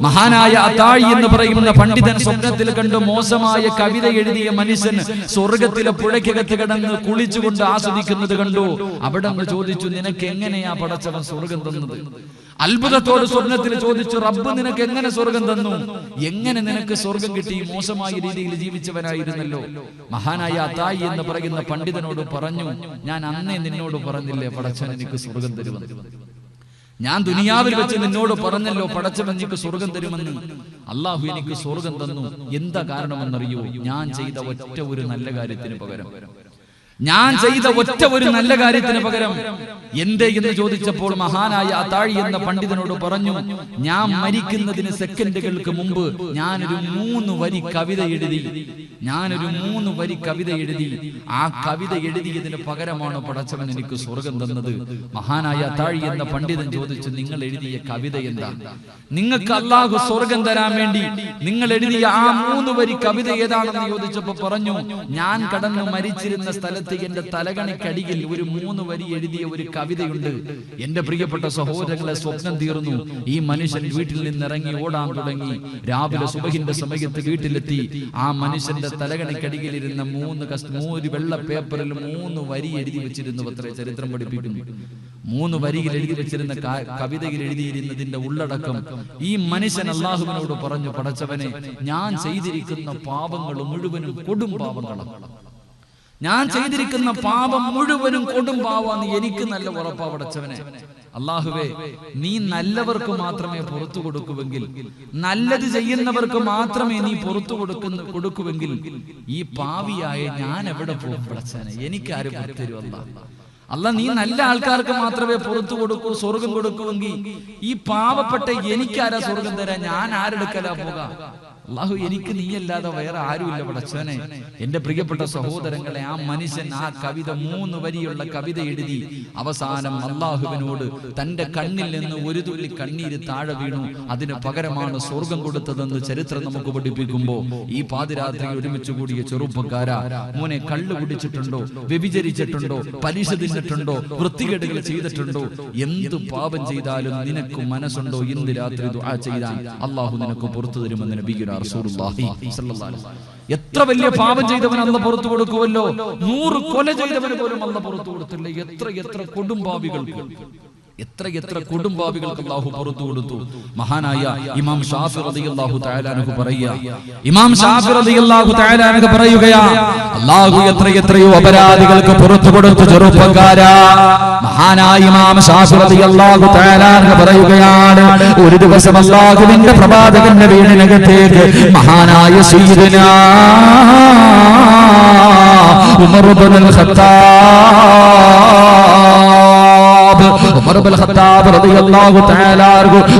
മഹാനായ അതാഇ എന്ന് പറയുന്ന പണ്ഡിതൻ സ്വപ്നത്തിൽ കണ്ടു മോശമായ കവിത എഴുതിയ മനുഷ്യൻ സ്വർഗത്തിലെ പുഴയ്ക്കകത്ത് കിടന്ന് കുളിച്ചുകൊണ്ട് ആസ്വദിക്കുന്നത് കണ്ടു. അവിടെ ചോദിച്ചു, നിനക്ക് എങ്ങനെയാ പടച്ചവൻ സ്വർഗം തന്നത്? അത്ഭുതത്തോട് സ്വപ്നത്തിൽ ചോദിച്ചു, റബ്ബ് നിനക്ക് എങ്ങനെ സ്വർഗം തന്നു? എങ്ങനെ നിനക്ക് സ്വർഗം കിട്ടി? മോശമായ രീതിയിൽ ജീവിച്ചവനായിരുന്നല്ലോ. മഹാനായ അതാഇ എന്ന് പറയുന്ന പണ്ഡിതനോട് പറഞ്ഞു, ഞാൻ അന്നേ നിന്നോട് പറഞ്ഞില്ലേ പടച്ചവൻ എനിക്ക് സ്വർഗം തരുമെന്ന്? ഞാൻ ദുനിയാവിൽ വെച്ച് നിന്നോട് പറഞ്ഞല്ലോ പടച്ചവൻ എനിക്ക് സ്വർഗം തരുമെന്ന്. അള്ളാഹു എനിക്ക് സ്വർഗം തന്നു. എന്താ കാരണമെന്നറിയോ? ഞാൻ ചെയ്ത ഒറ്റ ഒരു നല്ല കാര്യത്തിന് പകരം, ഞാൻ ചെയ്ത ഒറ്റ ഒരു നല്ല കാര്യത്തിന് പകരം. എന്തേ എന്ന് ചോദിച്ചപ്പോൾ മഹാനായ അതാഇ എന്ന പണ്ഡിതനോട് പറഞ്ഞു, ഞാൻ മരിക്കുന്നതിന് സെക്കൻഡുകൾക്ക് മുമ്പ് ഞാനൊരു 3 വരി കവിത എഴുതി. ആ കവിത എഴുതിയതിന് പകരമാണ് പടച്ചവൻ എനിക്ക് സ്വർഗം തന്നത്. മഹാനായ അതാഇ എന്ന പണ്ഡിതൻ ചോദിച്ചു, നിങ്ങൾ എഴുതിയ കവിത എന്താ? നിങ്ങൾക്ക് അള്ളാഹു സ്വർഗം തരാൻ വേണ്ടി നിങ്ങൾ എഴുതിയ ആ 3 വരി കവിത ഏതാണെന്ന് ചോദിച്ചപ്പോ പറഞ്ഞു, ഞാൻ കടന്നു മരിച്ചിരുന്ന സ്ഥലത്ത് എന്റെ തലകണിക്കടിയിൽ ഒരു 3 വരി എഴുതിയ ഒരു കവിതയുണ്ട്. എന്റെ പ്രിയപ്പെട്ട സഹോദരങ്ങളെ, സ്വപ്നം തീർന്നു. ഈ മനുഷ്യൻ വീട്ടിൽ നിന്നിറങ്ങി ഓടാൻ തുടങ്ങി. രാവിലെ സുബഹിന്റെ സമയത്ത് വീട്ടിലെത്തി. ആ മനുഷ്യന്റെ തലകണിക്കടിയിലിരുന്ന 3 വെള്ള പേപ്പറിൽ 3 വരി എഴുതി വെച്ചിരുന്നു. അത്രേ ചരിത്രം പഠിപ്പിക്കുന്നു. 3 വരിയിൽ എഴുതി വെച്ചിരുന്ന കവിതയിൽ എഴുതിയിരുന്നതിന്റെ ഉള്ളടക്കം ഈ മനുഷ്യൻ അള്ളാഹുവിനോട് പറഞ്ഞു, പടച്ചവനെ, ഞാൻ ചെയ്തിരിക്കുന്ന പാപങ്ങൾ മുഴുവനും കൊടും പാപങ്ങളാണ്. ഞാൻ ചെയ്തിരിക്കുന്ന പാപം മുഴുവനും കൊടും പാവാന്ന് എനിക്ക് നല്ല ഉറപ്പാ പടച്ചവനെ. അല്ലാഹുവേ, നീ നല്ലവർക്ക് മാത്രമേ പുറത്തു കൊടുക്കുവെങ്കിൽ, നല്ലത് ചെയ്യുന്നവർക്ക് മാത്രമേ നീ പുറത്തു കൊടുക്കുവെങ്കിൽ ഈ പാവിയായ ഞാൻ എവിടെ പോകും പടച്ചവനെ? എനിക്കാരും തരുമല്ല. അല്ല, നീ നല്ല ആൾക്കാർക്ക് മാത്രമേ പുറത്തു കൊടുക്കൂ, സ്വർഗം കൊടുക്കുവെങ്കിൽ ഈ പാവപ്പെട്ട എനിക്കാരാ സ്വർഗം തരാൻ? ഞാൻ ആരെടുക്കലാ പോകാം? അല്ലാഹു എനിക്ക് നീയല്ലാതെ വേറെ ആരുമില്ല പടച്ചവനെ. എന്റെ പ്രിയപ്പെട്ട സഹോദരങ്ങളെ, ആ മനുഷ്യൻ ആ കവിത 3 വരിയുള്ള കവിത എഴുതി അവസാനം അല്ലാഹുവിനോട് തന്റെ കണ്ണിൽ നിന്ന് ഒരു തുള്ളി കണ്ണീര് താഴെ വീണു. അതിന് പകരമാണ് സ്വർഗം കൊടുത്തതെന്ന് ചരിത്രം നമുക്ക് പഠിപ്പിക്കുമ്പോ ഈ പാതിരാത്രി ഒരുമിച്ച് കൂടിയ ചെറുപ്പക്കാരാ, മോനെ കള്ളു കുടിച്ചിട്ടുണ്ടോ, വ്യഭിചരിച്ചിട്ടുണ്ടോ, പലിശ തിന്നിട്ടുണ്ടോ, വൃത്തികേടുകൾ ചെയ്തിട്ടുണ്ടോ, എന്ത് പാപം ചെയ്താലും നിനക്ക് മനസ്സുണ്ടോ ഇന്ന് രാത്രി ദുആ ചെയ്യാൻ? അല്ലാഹു നിനക്ക് പുറത്തു തരുമെന്ന് നബിയുനാ റസൂലുള്ളാഹി സ്വല്ലല്ലാഹു അലൈഹി വസല്ലം. എത്ര വലിയ പാപം ചെയ്തവൻ അല്ലാഹു പുറത്തു കൊടുക്കുമല്ലോ. 100 കൊല ചെയ്തവന് പോലും അല്ലാഹു പുറത്തു കൊടുത്തില്ല. എത്ര കൊടുംപാപികൾക്ക്, എത്ര കൊടുംപാപികൾക്ക് അല്ലാഹു പുറത്തു കൊടുത്തു. മഹാനായ ഇമാം ഷാഫി റളിയല്ലാഹു തആല അൻഹു പറയുക, ഇമാം ഷാഫി റളിയല്ലാഹു തആല അൻഹു പറയുകയാ, അല്ലാഹു എത്രയോ അപരാധികൾക്ക് പുറത്തു കൊടുത്തു ചെറുപ്പക്കാരാ. മഹാനായ ഇമാം ഷാഫി റളിയല്ലാഹു തആല അൻഹു പറയുകയാണ്, ഒരു ദിവസം അല്ലാഹുവിന്റെ പ്രവാചകന്റെ വീടിനകത്തേക്ക് മഹാനായ സയ്യിദുനാ ഉമർ ഇബ്നുൽ ഖത്താബ് റളിയല്ലാഹു തആല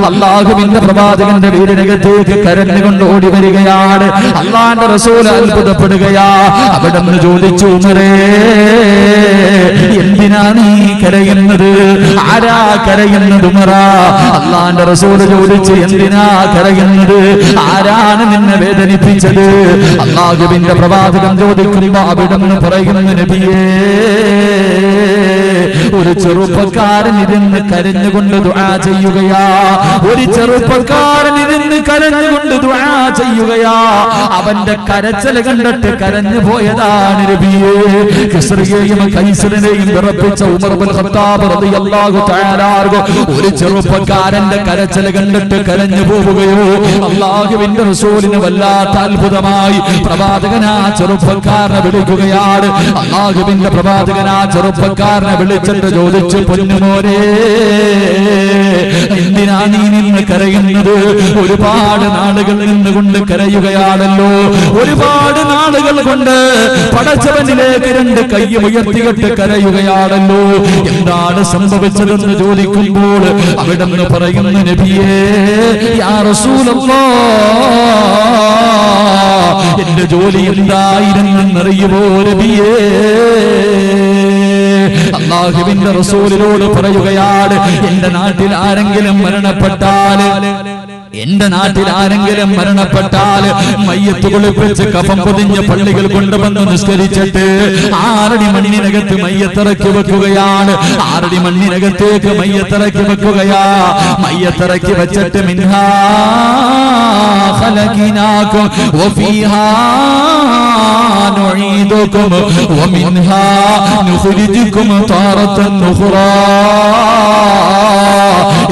അല്ലാഹുവിന്റെ പ്രവാചകന്റെ വീടിനകത്തേക്ക് കരഞ്ഞുകൊണ്ട് ഓടി വരികയാണ്. അല്ലാഹുവിന്റെ റസൂൽ അത്ഭുതപ്പെടുകയാ. അവിടുന്ന് ചോദിച്ചു, ഉമറേ, എന്തിനാ നീ കരയുന്നത്? ആരാ കരയുന്നത് ഉമറാ? അല്ലാഹുവിന്റെ റസൂൽ ചോദിച്ചു, എന്തിനാ കരയുന്നത്? ആരാണ് നിന്നെ വേദനിപ്പിച്ചത്? അല്ലാഹുവിന്റെ പ്രവാചകൻ ചോദിക്കുമ്പോ അവിടുന്ന് പറയുന്നു, നബിയേ, ഒരു ചെറുപ്പക്കാരൻ ഇരുന്ന് കരഞ്ഞുകൊണ്ട് ദുആ ചെയ്യുകയാ. ഒരു ചെറുപ്പക്കാരൻ ഇരുന്ന് കരഞ്ഞുകൊണ്ട് ദുആ ചെയ്യുകയാ. അവന്റെ കരച്ചിൽ കണ്ടിട്ട് കരഞ്ഞു പോയതാണ് നബിയേ. കിസ്റയെയും കൈസറിനെയും വിറപ്പിച്ച ഉമർ ഇബ്നുൽ ഖത്താബ് റളിയല്ലാഹു തആല ഒരു ചെറുപ്പക്കാരന്റെ കരച്ചിൽ കണ്ടിട്ട് കരഞ്ഞു പോവുകയോ. അല്ലാഹുവിന്റെ റസൂലിന് വല്ലാത്ത അത്ഭുതമായി. പ്രവാചകനാ ചെറുപ്പക്കാരനെ വിളിക്കുകയാണ്. അല്ലാഹുവിന്റെ പ്രവാചകനാ ചെറുപ്പക്കാരനെ വിളിച്ചിട്ട് ചോദിച്ചു, പൊന്നുമോനെ, എന്തിനാ നീ നിന്ന് കരയുന്നത്? ഒരുപാട് നാളുകൾ നിന്നുകൊണ്ട് കരയുകയാണല്ലോ. ഒരുപാട് നാളുകൾ കൊണ്ട് പടച്ചവനിലേക്ക് 2 കൈ ഉയർത്തിയിട്ട് കരയുകയാണല്ലോ. എന്താണ് സംഭവിച്ചതെന്ന് ചോദിക്കുമ്പോൾ അവിടുന്ന് പറയുന്നു, നബിയേ, യാ റസൂലല്ലാഹ്, എന്റെ ജോലി എന്തായിരുന്നെന്നറിയുമോ നബിയേ? അല്ലാഹുവിന്റെ റസൂലിനോട് പറയുകയാണ്, എന്റെ നാട്ടിൽ ആരെങ്കിലും മരണപ്പെട്ടാൽ മയ്യത്ത് കുളിപ്പിച്ച് കഫം പൊതിഞ്ഞ പള്ളികൾ കൊണ്ടുവന്ന് നിസ്കരിച്ചിട്ട് 6 അടി മണ്ണിനകത്ത് മയ്യത്തിറക്കി വെക്കുകയാണ്. 6 അടി മണ്ണിനകത്തേക്ക് മയ്യത്തിറക്കി വെക്കുകയാ. മയ്യത്തിറക്കി വെച്ചിട്ട് മിൻഹാ ഖലഖനാകും വഫീഹാ നുഈദുകും വമിൻഹാ നുഖ്രിജുകും താറത്തൻ ഉഖ്റാ.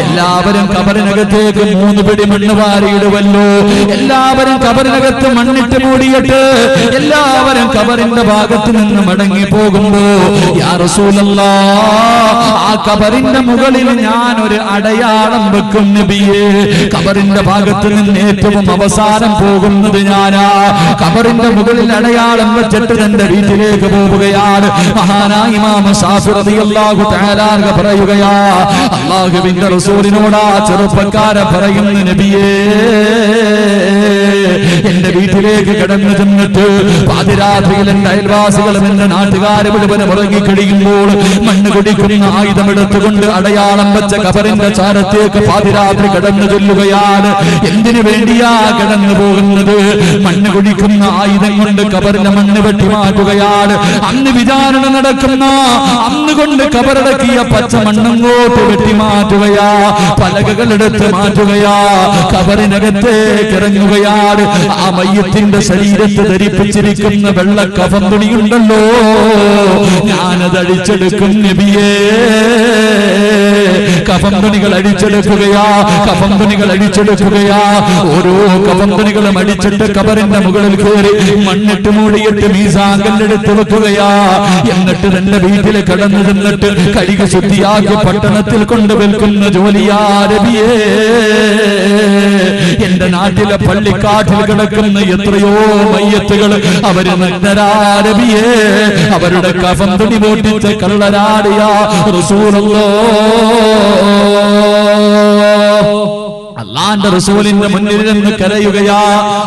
എല്ലാവരും കബറിനകത്തേക്ക് 3 പിടി മണ്ണ് വാരിയിടുവല്ലോ. എല്ലാവരും കബറിനകത്ത് മണ്ണിട്ട് മൂടിയിട്ട് എല്ലാവരും കബറിന്റെ ഭാഗത്ത് നിന്ന് മടങ്ങി പോകുമ്പോ, യാ റസൂലല്ലാഹ്, ആ കബറിന്റെ മുകളിൽ ഞാൻ ഒരു അടയാളം വെക്കും നബിയേ. കബറിന്റെ ഭാഗത്ത് നിന്ന് ഏറ്റവും അവസാനം പോകുന്നത് ഞാനാ. കബറിന്റെ മുകളിൽ അടയാളം വെച്ചിട്ട് എന്റെ വീട്ടിലേക്ക് പോവുകയാണ്. മഹാനായ ഇമാം ഷാഫി റളിയല്ലാഹു തആല പറയുകയാ, അല്ലാഹുവിന്റെ റസൂലിനോട് ആ ചെറുപ്പക്കാരൻ പറയുന്നു, നബിയേ, എന്റെ വീട്ടിലേക്ക് കടന്നു ചെന്നിട്ട് പാതിരാത്രിയിൽ എന്റെ അയൽവാസികളും എന്റെ നാട്ടുകാരെ മുഴുവനും ഉറങ്ങിക്കഴിയുമ്പോൾ മണ്ണ് കുടിക്കുന്ന ആയുധമെടുത്തുകൊണ്ട് അടയാളം വെച്ച കബറിന്റെ ചാരത്തേക്ക് പാതിരാത്രി കടന്നു ചെല്ലുകയാണ്. എന്തിനു വേണ്ടിയാ കടന്നു പോകുന്നത്? മണ്ണ് കുടിക്കുന്ന ആയുധം കൊണ്ട് കബറിന്റെ മണ്ണ് വെട്ടി മാറ്റുകയാണ്. അന്ന് വിചാരണ നടക്കുന്ന അന്ന് കൊണ്ട് കബറടക്കിയ പച്ച മണ്ണങ്ങോട്ട് വെട്ടി മാറ്റുകയാ. പലകകൾ എടുത്ത് മാറ്റുകയാ. കബറിനകത്തേക്ക് ഇറങ്ങുകയാണ്. ആ മയ്യത്തിന്റെ ശരീരത്തെ ധരിപ്പിച്ചിരിക്കുന്ന വെള്ള കഫൻ തുണിയുണ്ടല്ലോ, ഞാനത് അഴിച്ചെടുക്കും നബിയേ. കഫൻ തുണികൾ അഴിച്ചെടുക്കുകയാ. ഓരോ കഫൻ തുണികളും അടിച്ചിട്ട് കബറിന്റെ മുകളിൽ കയറി മണ്ണിട്ട് മൂടിയിട്ട് മീസാൻ കല്ലെടുത്ത് വെക്കുകയാ. എന്നിട്ട് തന്റെ വീട്ടിൽ കടന്നു ചെന്നിട്ട് കഴുകി ശുദ്ധിയാക്കി പട്ടണത്തിൽ കൊണ്ടുവെൽക്കുന്ന ജോലിയാ നബിയേ. എന്റെ നാട്ടിലെ പള്ളിക്കാട്ടിൽ കിടക്കുന്ന എത്രയോ മയ്യത്തുകൾ അവര് നഗ്നരാ നബിയേ. അവരുടെ കഫൻ തുണി പൊട്ടിച്ച് കള്ളരാടിയ റസൂലുള്ളാഹ്. അള്ളാന്റെ റസൂലിന്റെ മുന്നിൽ നിന്ന് കരയുകയാ,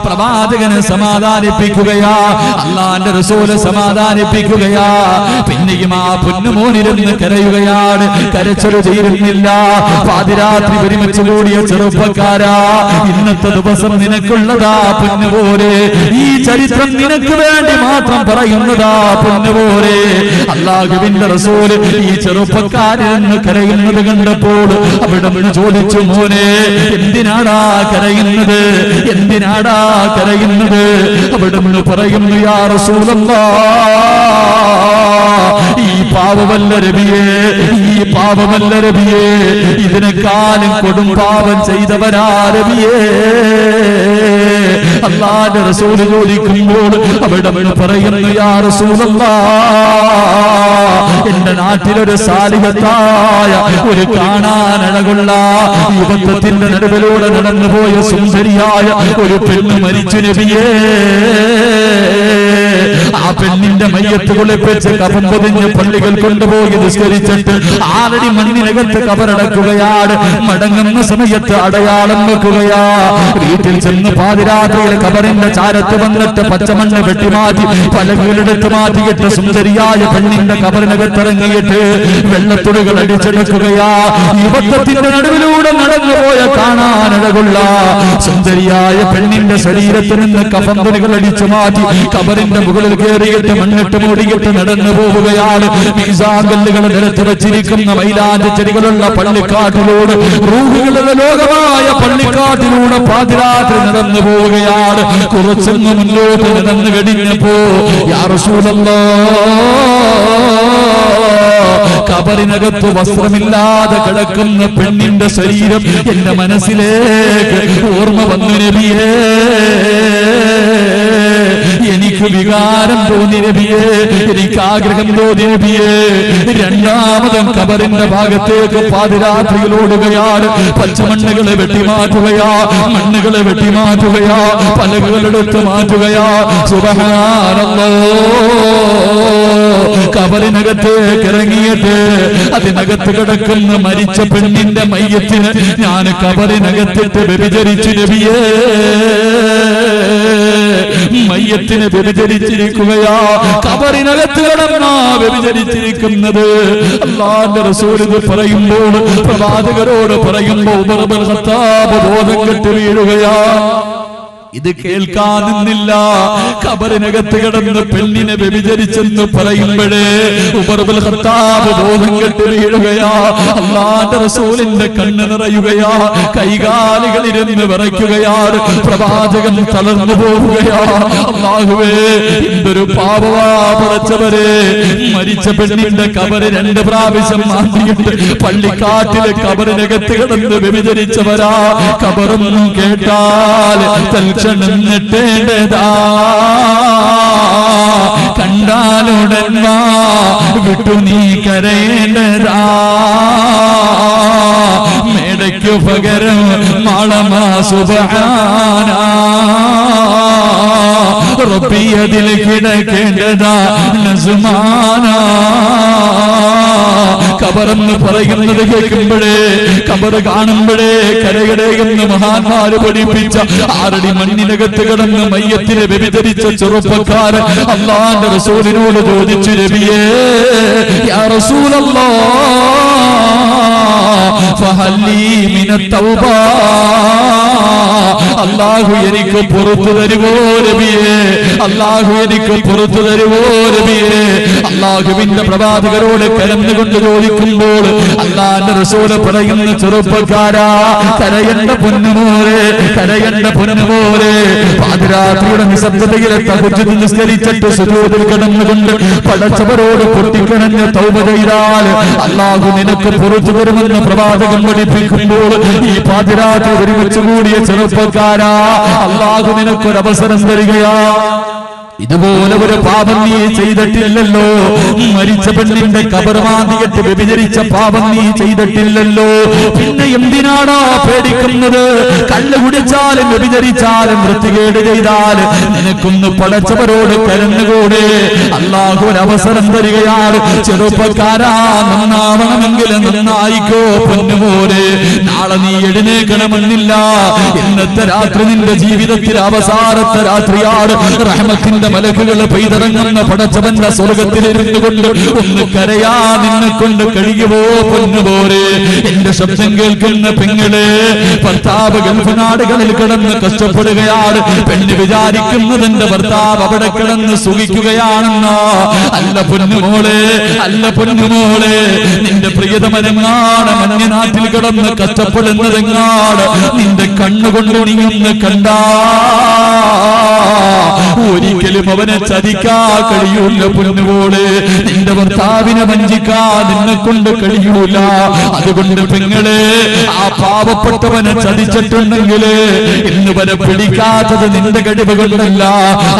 പ്രവാചകനെ സമാധാനിപ്പിക്കുകയാ, അള്ളാന്റെ റസൂല് സമാധാനിപ്പിക്കുകയാ. പിന്നെയും ആ പൊന്നുമോനിരുന്ന് കരയുകയാണ്. കരച്ചൊരു ചെയ്യുന്നില്ല. പാതിരാത്രി ഒരുമിച്ച് കൂടിയ ചെറുപ്പക്കാരാ, ഇന്നത്തെ ദിവസം നിനക്കുള്ളതാ പൊന്നുപോലെ. ഈ ചരിത്രം നിനക്ക് വേണ്ടി മാത്രം പറയുന്നതാ പൊന്നുപോലെ. അള്ളാഹുവിന്റെ റസൂല് ഈ ചെറുപ്പക്കാരിൽ കരയുന്നത് കണ്ടപ്പോൾ അവിടെ നിന്ന് ചോദിച്ചു, മോനെ എന്തിനാടാ കരയുന്നത്, എന്തിനാടാ കരയുന്നത്? അവിടെ നിന്ന് പറയുന്നു, യാ റസൂലല്ലാഹ്, ഈ പാവമല്ല നബിയേ, ഈ പാവമല്ല നബിയേ, ഇതിനെക്കാളും കൊടും പാപം ചെയ്തവരാ നബിയേ. അല്ലാഹുവിന്റെ റസൂൽ ചോദിക്കുമ്പോൾ അവിടെ നിന്ന് പറയുന്നു, യാ റസൂലല്ലാഹ്, എന്റെ നാട്ടിലൊരു സാലിഹത്തായ ഒരു കാണാനഴകുള്ള യുവത്വത്തിന്റെ നടുവിലൂടെ നടന്നുപോയ സുന്ദരിയായ ഒരു പെണ്ണ് മരിച്ചു നബിയേ. ആ പെണ്ണിന്റെ മയ്യത്ത് കുളിപ്പിച്ച് കഫൻ പൊതിഞ്ഞ് പള്ളികൾ കൊണ്ടുപോയി നിസ്കരിച്ചിട്ട് ആറടി മണ്ണിനകത്ത് കബറടക്കുകയാണ്. മടങ്ങുന്ന സമയത്ത് അടയാളം വെക്കുകയാ. വീട്ടിൽ ചെന്ന് പാതിരാത്രിയിൽ കബറിന്റെ ചാരത്ത് വന്നിട്ട് പച്ചമണ്ണ് വെട്ടിമാറ്റി പലകീലെടുത്ത് മാറ്റിയിട്ട് സുന്ദരിയായ പെണ്ണിന്റെ കബറിനകത്തിറങ്ങിയിട്ട് വെള്ളത്തുണികൾ അടിച്ചെടുക്കുകയാ. യുവത്വത്തിന്റെ നടുവിലൂടെ നടന്നുപോയ കാണാനഴകുള്ള സുന്ദരിയായ പെണ്ണിന്റെ ശരീരത്തിൽ നിന്ന് കഫൻ തുണികൾ അടിച്ചു മാറ്റി കബറിന്റെ മുകളിൽ കയറിയിട്ട് മണ്ണിട്ട് മൂടിയിട്ട് നടന്നു പോവുകയാണ്. മീസാങ്കല്ലുകൾ നിരത്തി വെച്ചിരിക്കുന്ന മൈലാഞ്ചി ചെടികളുള്ള പള്ളിക്കാട്ടിലൂടെ, റൂഹുകളുടെ ലോകമായ പള്ളിക്കാട്ടിലൂടെ പാതിരാത്രി നടന്നു പോവുകയാണ്. കുറച്ചൊന്ന് മുന്നോട്ട് നടന്നു കഴിഞ്ഞപ്പോ, യാ റസൂലല്ലാഹ്, കബറിനകത്ത് വസ്ത്രമില്ലാതെ കിടക്കുന്ന പെണ്ണിന്റെ ശരീരം എന്റെ മനസ്സിലേക്ക് ഓർമ്മ വന്നു നബിയേ. എനിക്ക് വികാരം തോന്നി നബിയേ, എനിക്ക് ആഗ്രഹം തോന്നി നബിയേ. രണ്ടാമതും കബറിന്റെ ഭാഗത്തേക്ക് പാതിരാത്രിയിൽ ഓടുകയാണ്. പച്ചമണ്ണുകളെ വെട്ടിമാറ്റുകയാ, മണ്ണുകളെ വെട്ടിമാറ്റുകയാ, പലകളെടുത്ത് മാറ്റുകയാ. സുബ്ഹാനല്ലാഹ്, കബറിനകത്തേക്ക് ഇറങ്ങിയിട്ട് അതിനകത്ത് കിടക്കുന്ന മരിച്ച പെണ്ണിന്റെ മയ്യത്തിന് ഞാൻ കബറിനകത്തിട്ട് വ്യഭിചരിച്ചു നബിയേ. മയ്യത്തിനെ വ്യഭിചരിച്ചിരിക്കുകയാ. കബറിനകത്ത് കിടന്നാ വ്യഭിചരിച്ചിരിക്കുന്നത്. അല്ലാഹുവിന്റെ റസൂൽ ഇത് പറയുമ്പോൾ, പ്രവാചകരോട് പറയുമ്പോൾ ഉമർ ഇബ്നുൽ ഖത്താബ് ബോധം കെട്ട് വീഴുകയാ. ഇത് കേൾക്കാൻ നിന്നില്ല. ഖബറിനകത്ത് കിടന്ന് പെണ്ണിനെ വ്യഭിചരിച്ചെന്ന് പറയുമ്പോഴേ ഉമർ ഇബ്നുൽ ഖത്താബ് ബോധം കെട്ട് വീഴുകയാ. അല്ലാഹുവിന്റെ റസൂലിന്റെ കണ്ണ് നിറയുകയാ. കൈകാലുകളിരുന്ന് വിറയ്ക്കുകയാണ്. പ്രവാചകൻ തളർന്നു പോവുകയാ. അല്ലാഹുവേ, എന്തൊരു പാപമാ പടച്ചവരെ. മരിച്ച പെണ്ണിന്റെ കബറ് 2 പ്രാവശ്യം മാറ്റിയിട്ട് പള്ളിക്കാട്ടിലെ കബറിനകത്ത് കിടന്ന് വ്യഭിചരിച്ചവരാ. കബറൊന്നും കേട്ടാൽ ക്ഷണം നെട്ടേണ്ടതാ. കണ്ടാലുടൻ വാ വിട്ടു നീ കരയേണ്ടതാ. മേടയ്ക്കു പകരം മാളമാ സുബ്ഹാന റബ്ബിയതിൽ കിടക്കേണ്ടതാ നസ്മാന. കബറെന്ന് പറയുന്നത് കേൾക്കുമ്പോഴേ, കബറ് കാണുമ്പോഴേ കരകടയെന്ന് മഹാന്മാര് പഠിപ്പിച്ച 6 അടി മണ്ണിനകത്ത് കിടന്ന് മയ്യത്തിനെ വ്യഭിചരിച്ച ചെറുപ്പക്കാരൻ അല്ലാഹുവിന്റെ റസൂലിനോട് ചോദിച്ചു, നബിയേ, യാ റസൂലല്ലാഹ്, ഫഹല്ലി മിനത് തൗബ, അല്ലാഹു എനിക്ക് പുറത്തു തരുവോ നബിയേ, അല്ലാഹു എനിക്ക് പുറത്തു തരുവോ നബിയേ. അല്ലാഹുവിന്റെ പ്രവാചകരോട് കരഞ്ഞുകൊണ്ട് ചോദിക്കുമ്പോൾ അല്ലാഹുവിന്റെ റസൂൽ പറയുന്ന, ചെറുപ്പക്കാരാ, കരയണ്ട പൊന്നുമോരെ, കരയണ്ട പൊന്നുമോരെ. പാതിരാത്രിയുടെ നിശബ്ദതയിലെ തഹജ്ജുദ് നിസ്കരിച്ചിട്ട് സുജൂദിൽ കിടന്നുകൊണ്ട് പടച്ചവരോട് പൊട്ടിക്കരഞ്ഞ് തൗബ ചെയ്താൽ അല്ലാഹു നിനക്ക് പുറത്തു തരുമെന്ന് പ്രവാചകൻ പഠിപ്പിക്കുമ്പോൾ, ഈ പാതിരാത്രി ഒരുമിച്ച് കൂടിയ ചെറുപ്പക്കാരാ, അല്ലാഹു നിനക്കൊരവസരം തരികയാ. ഇതുപോലെ ഒരു പാപം നീ ചെയ്തിട്ടില്ലല്ലോ. മരിച്ച പെണ്ണിന്റെ കബർ മാന്തിയിട്ട് വ്യഭിചരിച്ച പാപം നീ ചെയ്തിട്ടില്ലല്ലോ. പിന്നെ എന്തിനാണോ പേടിക്കുന്നത്? കള്ള് കുടിച്ചാലും വ്യഭിചരിച്ചാലും വൃത്തികേട് ചെയ്താലും നിനക്കൊന്ന് പടച്ചവരോട് കരഞ്ഞുകൂടെ? അല്ലാഹു ഒരു അവസരം തരികയാണ്. ചെറുപ്പക്കാരാ, നന്നാവണമെങ്കിൽ നന്നായിക്കോ പൊന്നുപോലെ. നാളെ നീ എഴുന്നേൽക്കണമെന്നില്ല. ഇന്നത്തെ രാത്രി നിന്റെ ജീവിതത്തിൽ അവസാനത്തെ രാത്രിയാണ്. റഹ്മത്തിന്റെ മലക്കുകൾ പെയ്തിറങ്ങുന്ന പടച്ചവന്റെ സ്വർഗത്തിലിരുന്നു കൊണ്ട് ഒന്ന് കരയാ നിന്നെ കൊണ്ട് കഴിയുമോ പൊന്നുപോലെ? എന്റെ ശബ്ദം കേൾക്കുന്ന പെങ്ങളെ, ഭർത്താവ് ഗൾഫ് നാടുകളിൽ കിടന്ന് കഷ്ടപ്പെടുകയാണ്. പെണ്ണ് വിചാരിക്കുന്നത് എന്റെ ഭർത്താവ് അവിടെ കിടന്ന് സുഖിക്കുകയാണെന്നോ? അല്ല പൊന്നുമോളെ, അല്ല പൊന്നുമോളെ, നിന്റെ പ്രിയതമനെങ്ങാണ് മഞ്ഞനാട്ടിൽ കിടന്ന് കഷ്ടപ്പെടുന്നതെങ്ങാണ് നിന്റെ കണ്ണുകൊണ്ട് നീയൊന്ന് കണ്ടാ ഒരിക്കലും അവനെ ചതിക്കാ കഴിയൂല പൊന്നുപോലെ. നിന്റെ ഭർത്താവിനെ വഞ്ചിക്കാ നിന്നെ കൊണ്ട് കഴിയൂല. അതുകൊണ്ട് പെങ്ങളെ, ആ പാവപ്പെട്ടവനെ ചതിച്ചിട്ടുണ്ടെങ്കില് ഇന്ന് വരെ പിടിക്കാത്തത് നിന്റെ കഴിവ് കൊണ്ടല്ല,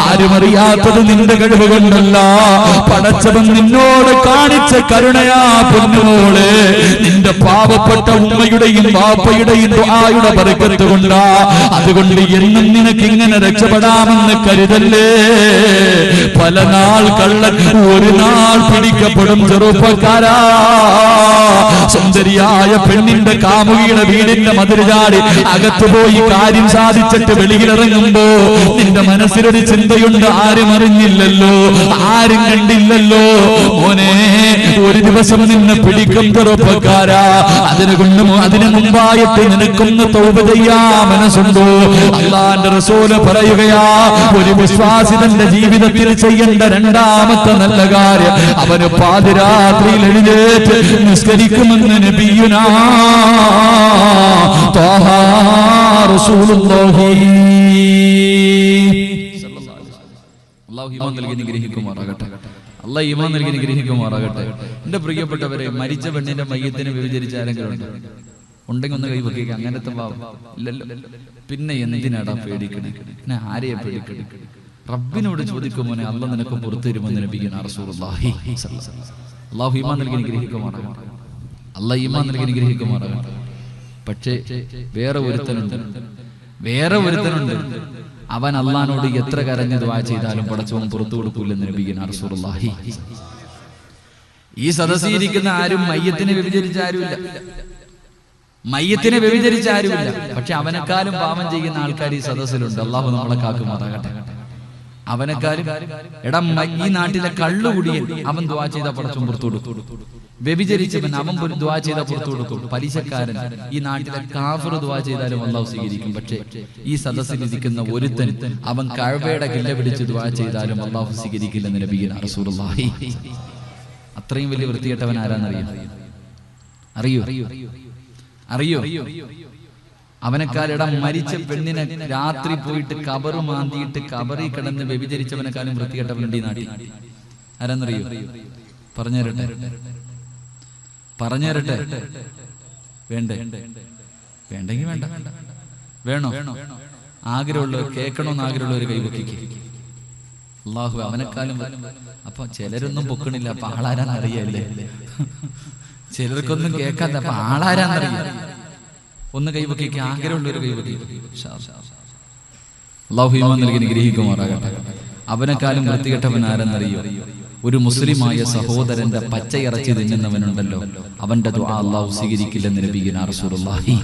ആരും അറിയാത്തത് നിന്റെ കഴിവ് കൊണ്ടല്ല. പടച്ചവൻ നിന്നോട് കാണിച്ച കരുണയാ പൊന്നുമോളെ. നിന്റെ പാവപ്പെട്ട ഉമ്മയുടെയും വാപ്പയുടെയും ദുആയുടെ ബർക്കത്ത് കൊണ്ടാ. അതുകൊണ്ട് എന്നും നിനക്ക് ഇങ്ങനെ രക്ഷപ്പെടാമെന്ന് കരുതല്ലേ. പല നാൾ കള്ളൻ ഒരു നാൾ പിടിക്കപ്പെടും ചെറുപ്പക്കാരാ. സുന്ദരിയായ പെണ്ണിന്റെ കാമുകിയുടെ വീടിന്റെ മതിൽ ചാടി അകത്തുപോയി കാര്യം സാധിച്ചിട്ട് വെളിയിലിറങ്ങുമ്പോ നിന്റെ മനസ്സിലൊരു ചിന്തയുണ്ട്, ആരും അറിഞ്ഞില്ലല്ലോ, ആരും കണ്ടില്ലല്ലോ. മോനെ, ഒരു ദിവസം നിന്നെ പിടിക്കും ചെറുപ്പക്കാരാ. അതിനു മുമ്പായിട്ട് നിനക്കൊന്ന് തൗബ ചെയ്യാ മനസ്സുണ്ടോ? അല്ലാഹുവിന്റെ റസൂൽ പറയുകയാ, ഒരു വിശ്വാസിതന്റെ ജീവിതത്തിൽ ചെയ്യേണ്ട രണ്ടാമത്തെ നല്ല കാര്യം അവന് പാതിരാത്രിയിൽ എഴുന്നേറ്റ് നിസ്കരിക്കുമെന്ന് നബിയുനാ ത്വാഹ റസൂലുള്ളാഹി. അല്ലാഹു ഈമാൻ നൽകി അനുഗ്രഹിക്കുമാറാകട്ടെ. അല്ലാഹു ഈമാൻ നൽകി അനുഗ്രഹിക്കുമാറാകട്ടെ. എന്റെ പ്രിയപ്പെട്ടവരെ, മരിച്ച പെണ്ണിന്റെ മയ്യത്തിനെ വ്യഭിചരിച്ച ആരെങ്കിലും ഉണ്ടെങ്കിൽ ഒന്ന് കൈവക്കുക. അങ്ങനത്തെ പാവം ഇല്ലല്ലോ. പിന്നെ എന്തിനാടാ പേടിക്കണേ? പിന്നെ ആരെയാ പേടിക്കണേ? റബ്ബിനോട് ചോദിക്കുമോനെ, അല്ലാഹു നിനക്ക് പുറത്തു തരുമെന്ന് നബിയുനാ റസൂലുള്ളാഹി. അല്ലാഹു ഈമാൻ നൽകി അനുഗ്രഹിക്കുമാറാകട്ടെ. അല്ലാഹു ഈമാൻ നൽകി അനുഗ്രഹിക്കുമാറാകട്ടെ. പക്ഷേ വേറെ ഒരുത്തനുണ്ട്. അവൻ അല്ലാഹുവിനോട് എത്ര കരഞ്ഞ് ദുആ ചെയ്താലും പടച്ചവൻ പുറത്തു കൊടുക്കൂലെന്ന് നബിയുനാ റസൂലുള്ളാഹി. ഈ സദസ്സിൽ ഇരിക്കുന്ന ആരും മയ്യത്തിനെ വ്യഭിചരിച്ച ആരുമില്ല, മയ്യത്തിനെ വ്യഭിചരിച്ച ആരുമില്ല. പക്ഷെ അവനെക്കാളും പാപം ചെയ്യുന്ന ആൾക്കാർ ഈ സദസ്സിലുണ്ട്. അല്ലാഹു നമ്മളെ കാക്കുമാറാകട്ടെ. അവനെക്കാളും ഈ നാട്ടിലെ കള്ളുകുടിയൻ അവൻ ദുആ ചെയ്താൽ പടച്ചവൻ പുറത്തു കൊടുക്കും. വ്യഭിചരിച്ചവൻ അവൻ ദുആ ചെയ്താൽ പുറത്തു കൊടുക്കും. പലിശക്കാരൻ, ഈ നാട്ടിലെ കാഫിർ ദുആ ചെയ്താലും അല്ലാഹു സ്വീകരിക്കും. പക്ഷേ ഈ സദസ്സിൽ ഇരിക്കുന്ന ഒരുത്തൻ അവൻ കഅബയുടെ കില്ല പിടിച്ച് ദുആ ചെയ്താലും അല്ലാഹു സ്വീകരിക്കില്ലെന്ന് നബിയുനാ റസൂലുള്ളാഹി. അത്രയും വലിയ വൃത്തികെട്ടവൻ അറിയോ? അവനെക്കാലിടം മരിച്ച പെണ്ണിനെ രാത്രി പോയിട്ട് കബറ് മാന്തിയിട്ട് കബറി കിടന്ന് വ്യഭിചരിച്ചവനെക്കാളും വൃത്തികെട്ടവനുണ്ട് ഈ നാട്ടിൽ. ആരാന്നറിയോ? പറഞ്ഞുതരട്ടെ. വേണ്ടെങ്കിൽ വേണ്ട. വേണോ? ആഗ്രഹമുള്ളവർ, കേൾക്കണമെന്ന് ആഗ്രഹമുള്ളവർ കൈവക്കിക്ക്. അല്ലാഹു അവനെക്കാളും. അപ്പൊ ചിലരൊന്നും പൊക്കണില്ല, അപ്പൊ ആളാരാന്നറിയല്ലേ? ചിലർക്കൊന്നും കേൾക്കാത്ത, അപ്പൊ ആളാരാന്നറിയാം. ഒന്ന് കൈവക്കിക്ക്, ആഗ്രഹമുള്ളൊരു കൈവക്കിക്ക്. അല്ലാഹു ഈമാൻ നൽകി അനുഗ്രഹിക്കുമാറാകട്ടെ. അവനെക്കാളും വൃത്തികെട്ടവൻ ആരെന്നറിയോ? ഒരു മുസ്ലിമായ സഹോദരന്റെ പച്ചയിറച്ചി തിന്നുന്നവനുണ്ടല്ലോ, അവന്റെ ദുആ അല്ലാഹു സ്വീകരിക്കില്ലെന്ന് നബിയുനാ റസൂലുള്ളാഹി.